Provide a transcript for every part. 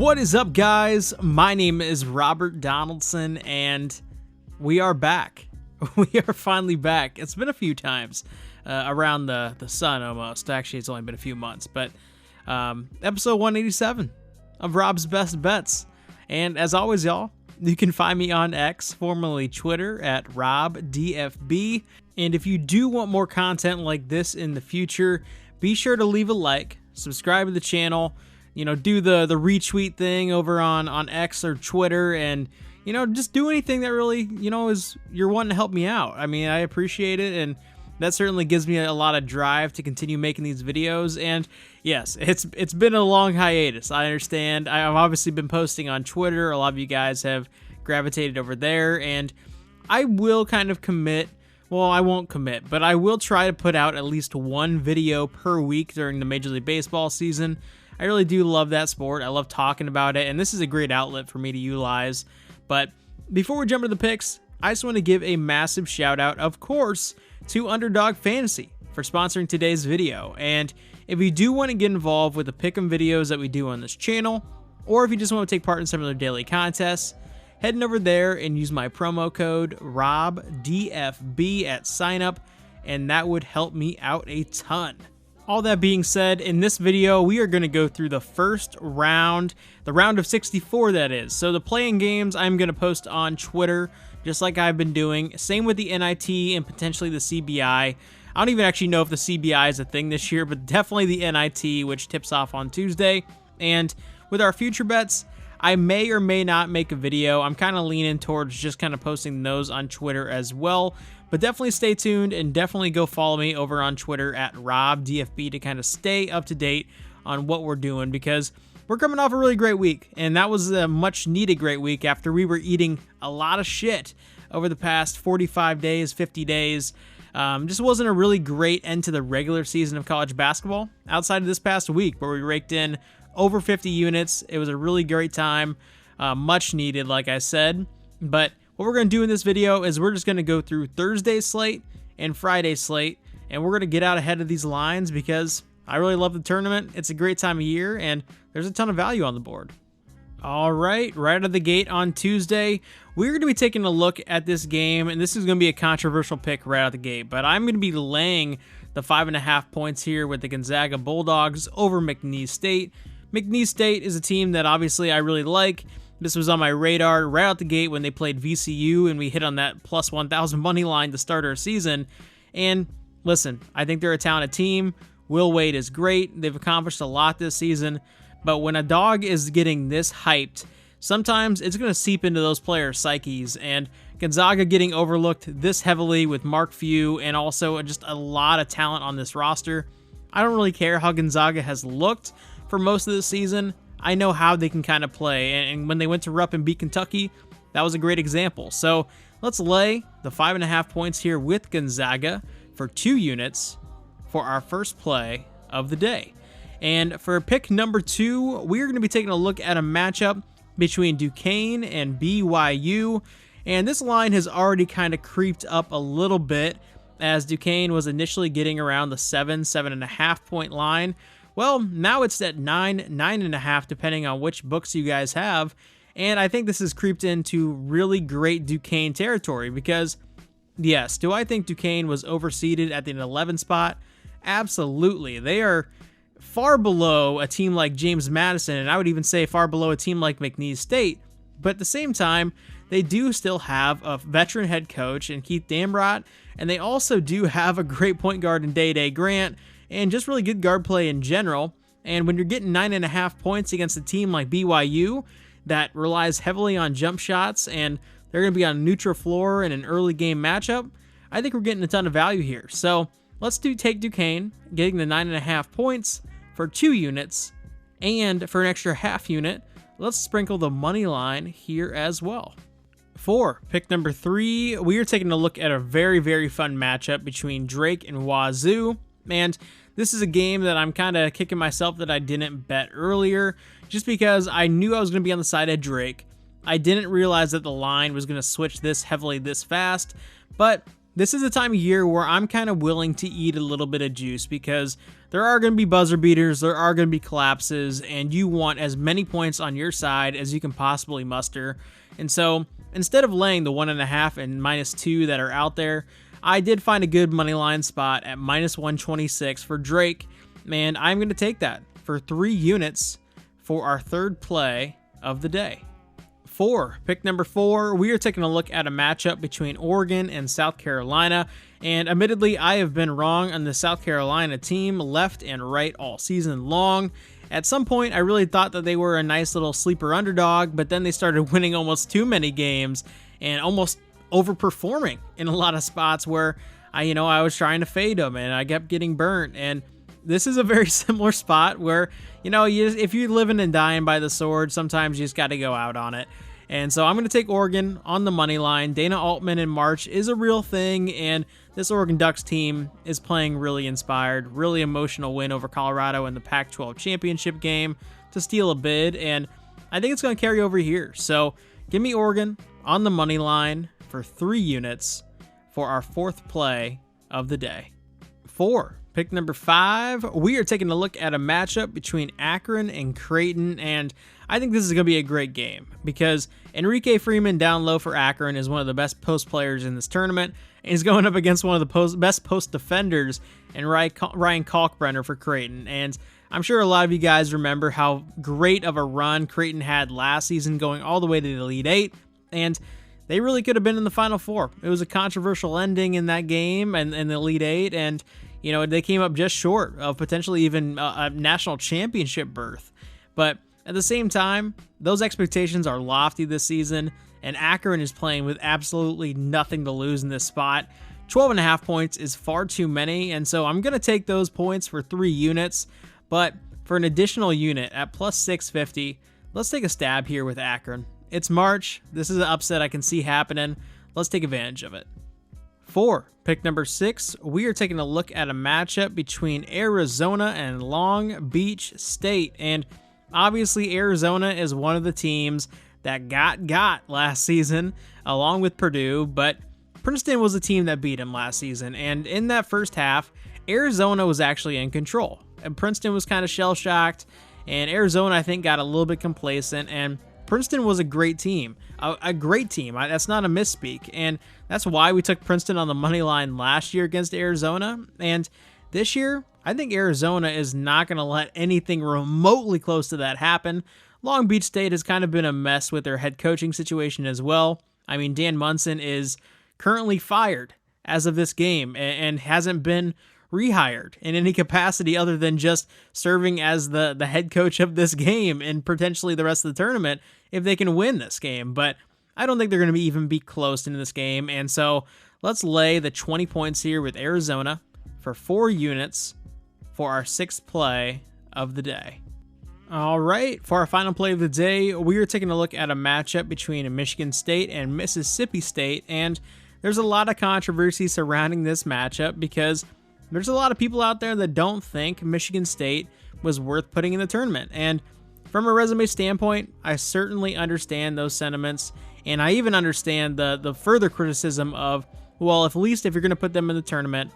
What is up, guys? My name is Robert Donaldson, and we are back. We are finally back. It's been a few times around the sun almost. Actually, it's only been a few months, but episode 187 of Rob's Best Bets. And as always, y'all, you can find me on X, formerly Twitter, at RobDFB. And if you do want more content like this in the future, be sure to leave a like, subscribe to the channel, do the retweet thing over on X or Twitter, and, just do anything that really, is you're wanting to help me out. I mean, I appreciate it, and that certainly gives me a lot of drive to continue making these videos. And yes, it's been a long hiatus. I understand. I've obviously been posting on Twitter. A lot of you guys have gravitated over there, and I will kind of commit. Well, I won't commit, but I will try to put out at least one video per week during the Major League Baseball season. I really do love that sport. I love talking about it, and this is a great outlet for me to utilize. But before we jump into the picks, I just want to give a massive shout out, of course, to Underdog Fantasy for sponsoring today's video. And if you do want to get involved with the pick'em videos that we do on this channel, or if you just want to take part in some of their daily contests, heading over there and use my promo code ROBDFB at signup, and that would help me out a ton. All that being said, in this video, we are going to go through the first round, the round of 64 that is. So the playing games I'm going to post on Twitter, just like I've been doing. Same with the NIT and potentially the CBI. I don't even actually know if the CBI is a thing this year, but definitely the NIT, which tips off on Tuesday. And with our future bets, I may or may not make a video. I'm kind of leaning towards just kind of posting those on Twitter as well. But definitely stay tuned and definitely go follow me over on Twitter at RobDFB to kind of stay up to date on what we're doing, because we're coming off a really great week. And that was a much needed great week after we were eating a lot of shit over the past 45 days, 50 days. Just wasn't a really great end to the regular season of college basketball outside of this past week where we raked in over 50 units. It was a really great time, much needed, like I said. But what we're going to do in this video is we're just going to go through Thursday's slate and Friday's slate, and we're going to get out ahead of these lines because I really love the tournament. It's a great time of year, and there's a ton of value on the board. All right out of the gate on Tuesday, we're going to be taking a look at this game, and this is going to be a controversial pick right out the gate, but I'm going to be laying the 5.5 points here with the Gonzaga Bulldogs over McNeese State. McNeese State is a team that obviously I really like. This was on my radar right out the gate when they played VCU, and we hit on that plus 1,000 money line to start our season. And listen, I think they're a talented team. Will Wade is great. They've accomplished a lot this season. But when a dog is getting this hyped, sometimes it's going to seep into those players' psyches. And Gonzaga getting overlooked this heavily with Mark Few and also just a lot of talent on this roster. I don't really care how Gonzaga has looked for most of the season. I know how they can kind of play, and when they went to Rupp and beat Kentucky, that was a great example. So let's lay the 5.5 points here with Gonzaga for 2 units for our first play of the day. And for pick number 2, we're going to be taking a look at a matchup between Duquesne and BYU, and this line has already kind of creeped up a little bit as Duquesne was initially getting around the 7.5 point line. Well, now it's at 9.5, depending on which books you guys have. And I think this has creeped into really great Duquesne territory because, yes, do I think Duquesne was overseeded at the 11 spot? Absolutely. They are far below a team like James Madison, and I would even say far below a team like McNeese State. But at the same time, they do still have a veteran head coach in Keith Dambrot, and they also do have a great point guard in Day-Day Grant, and just really good guard play in general. And when you're getting 9.5 points against a team like BYU that relies heavily on jump shots, and they're going to be on a neutral floor in an early game matchup, I think we're getting a ton of value here. So let's take Duquesne, getting the 9.5 points for 2 units, and for an extra half unit, let's sprinkle the money line here as well. For pick number 3, we are taking a look at a very, very fun matchup between Drake and Wazoo. And this is a game that I'm kind of kicking myself that I didn't bet earlier, just because I knew I was going to be on the side of Drake. I didn't realize that the line was going to switch this heavily this fast, but This is a time of year where I'm kind of willing to eat a little bit of juice because there are going to be buzzer beaters, there are going to be collapses, and you want as many points on your side as you can possibly muster. And so instead of laying the 1.5 and -2 that are out there, I did find a good money line spot at -126 for Drake, and I'm going to take that for 3 units for our third play of the day. Pick number 4, we are taking a look at a matchup between Oregon and South Carolina, and admittedly, I have been wrong on the South Carolina team left and right all season long. At some point, I really thought that they were a nice little sleeper underdog, but then they started winning almost too many games and almost overperforming in a lot of spots where I was trying to fade them and I kept getting burnt. And this is a very similar spot where, if you're living and dying by the sword, sometimes you just got to go out on it. And so I'm going to take Oregon on the money line. Dana Altman in March is a real thing, and this Oregon Ducks team is playing really inspired. Really emotional win over Colorado in the Pac-12 championship game to steal a bid, and I think it's going to carry over here. So give me Oregon on the money line for 3 units for our 4th play of the day. Pick number 5, we are taking a look at a matchup between Akron and Creighton, and I think this is going to be a great game because Enrique Freeman down low for Akron is one of the best post players in this tournament, and he's going up against one of the best post defenders in Ryan Kalkbrenner for Creighton. And I'm sure a lot of you guys remember how great of a run Creighton had last season, going all the way to the Elite 8, and they really could have been in the Final Four. It was a controversial ending in that game and in the Elite 8, and they came up just short of potentially even a national championship berth. But at the same time, those expectations are lofty this season, and Akron is playing with absolutely nothing to lose in this spot. 12.5 points is far too many, and so I'm going to take those points for 3 units. But for an additional unit at plus 650, let's take a stab here with Akron. It's March. This is an upset I can see happening. Let's take advantage of it. Pick number 6, we are taking a look at a matchup between Arizona and Long Beach State. And obviously, Arizona is one of the teams that got last season, along with Purdue, but Princeton was a team that beat them last season. And in that first half, Arizona was actually in control. And Princeton was kind of shell-shocked, and Arizona, I think, got a little bit complacent, and Princeton was a great team. A great team. That's not a misspeak. And that's why we took Princeton on the money line last year against Arizona. And this year, I think Arizona is not going to let anything remotely close to that happen. Long Beach State has kind of been a mess with their head coaching situation as well. I mean, Dan Munson is currently fired as of this game and hasn't been rehired in any capacity other than just serving as the head coach of this game and potentially the rest of the tournament if they can win this game. But I don't think they're going to even be close into this game. And so let's lay the 20 points here with Arizona for 4 units for our 6th play of the day. All right, for our final play of the day, we are taking a look at a matchup between Michigan State and Mississippi State. And there's a lot of controversy surrounding this matchup because there's a lot of people out there that don't think Michigan State was worth putting in the tournament. And from a resume standpoint, I certainly understand those sentiments. And I even understand the further criticism of, well, at least if you're going to put them in the tournament,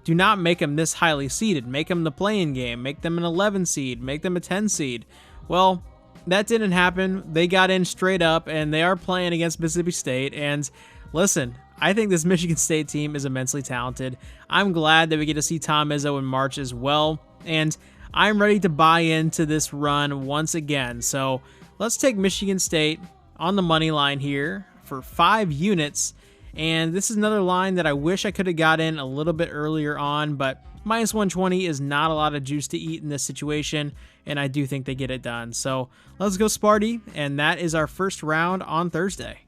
do not make them this highly seeded. Make them the play-in game. Make them an 11 seed. Make them a 10 seed. Well, that didn't happen. They got in straight up, and they are playing against Mississippi State. And listen, I think this Michigan State team is immensely talented. I'm glad that we get to see Tom Izzo in March as well, and I'm ready to buy into this run once again. So let's take Michigan State on the money line here for 5 units, and this is another line that I wish I could have got in a little bit earlier on, but minus 120 is not a lot of juice to eat in this situation, and I do think they get it done. So let's go Sparty, and that is our first round on Thursday.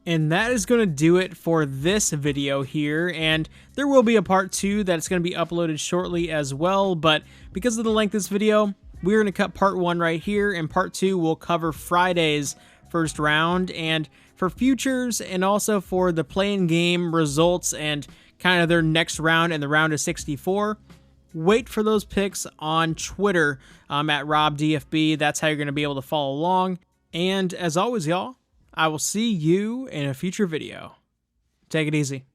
And that is going to do it for this video here, and there will be a part 2 that's going to be uploaded shortly as well, but because of the length of this video, we're going to cut part 1 right here, and part 2 will cover Friday's first round, and for futures, and also for the play-in game results and kind of their next round and the round of 64, wait for those picks on Twitter at RobDFB. That's how you're going to be able to follow along, and as always, y'all, I will see you in a future video. Take it easy.